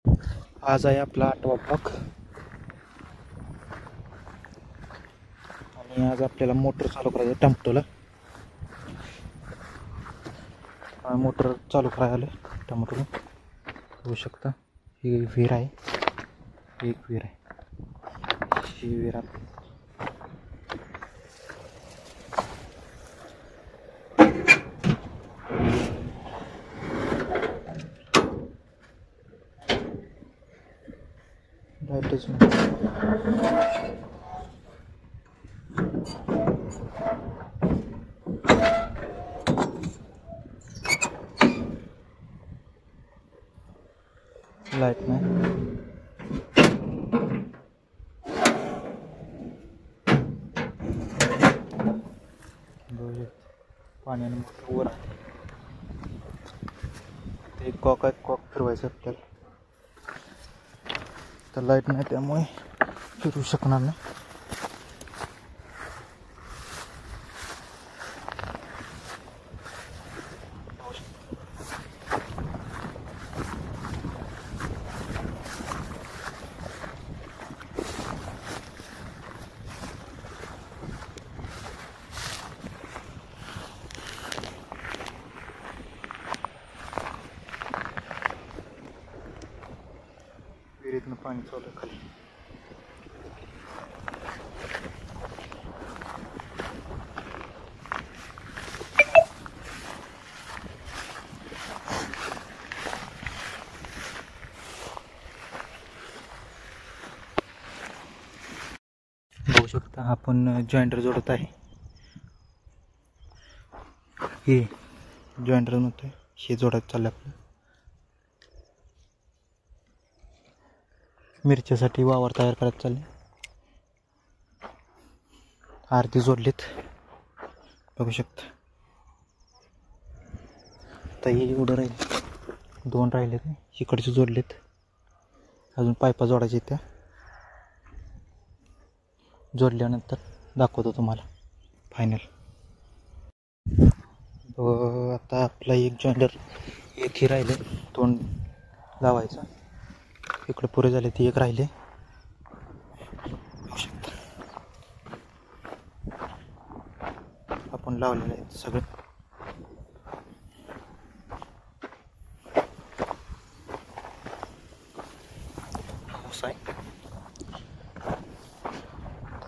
आज आहे आपला 8वा ब्लॉक आणि आज आपल्याला मोटर चालू करायचं टमॅटोला. मोटर चालू करायला टमॅटोला होऊ शकता. ही विहीर आहे, एक विहीर आहे, ही विहीर आहे. लाईटच लाईट नाही. पाण्याने मोठं वर आहे ते कॉक आहे, कॉक फिरवायचं आपल्याला. तर लाईट नाही त्यामुळे फिरू शकणार नाही. विहिरीतनं पाणी चालू आहे खाली. बघू शकता आपण जॉईंटर जोडत आहे. हे जॉईंटर नव्हतं, हे जोडत चाललं आपलं. मिरच्यासाठी वावर तयार करायचं चालले. आरती जोडलीत बघू शकता. आता हे एवढं राहील, 2 राहिलेत, इकडचे जोडलेत. अजून पायपा जोडायचे त्या जोडल्यानंतर दाखवतो तुम्हाला फायनल. आता आपला एक जॉईंटर एक ही राहिले, 2 लावायचं. इकडे पुरे झाले, ती एक राहिले. आपण लावलेलं आहे सगळं. ऊस आहे,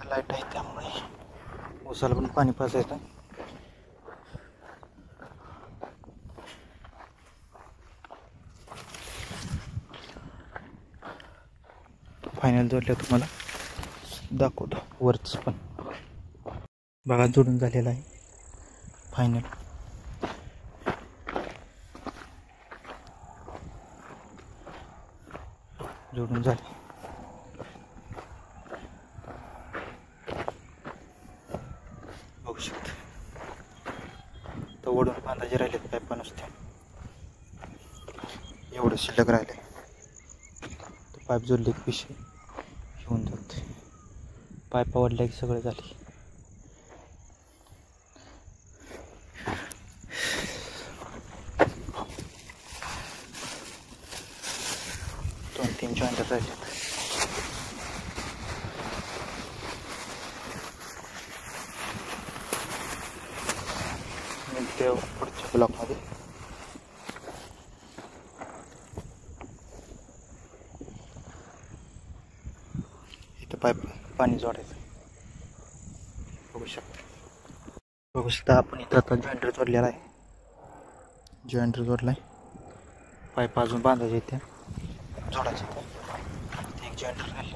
लाईट आहे त्यामुळे ऊसाला पण पाणी पाजायचं. फायनल जोडलं तुम्हाला दाखवतो वरच पण. बघा जोडून झालेला आहे फायनल. जोडून झाले. बघू शकता. तर ओढून बांधायचे राहिले पाईपा नुसते, एवढं शिल्लक राहिले. पाईप जोडले की पिशवी घेऊन जाते. पाईपा वाढल्या की सगळं झाले. दोन 3 जॉईंटर राहिले. ते पुढच्या ब्लॉकमध्ये पाईप पाणी जोडायचं. बघू शकता आपण इथं आता जॉईंटर जोडलेला आहे. जॉईंटर जोडला आहे. पाईप अजून बांधायचे इथे जोडायचे. एक जॉईंटर राहिले.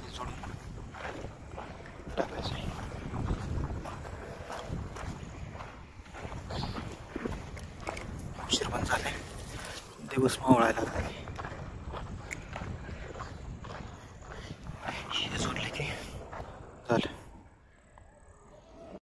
ते जोडून टाकायचं. उशीर पण झाले, दिवस मावळायला लागले.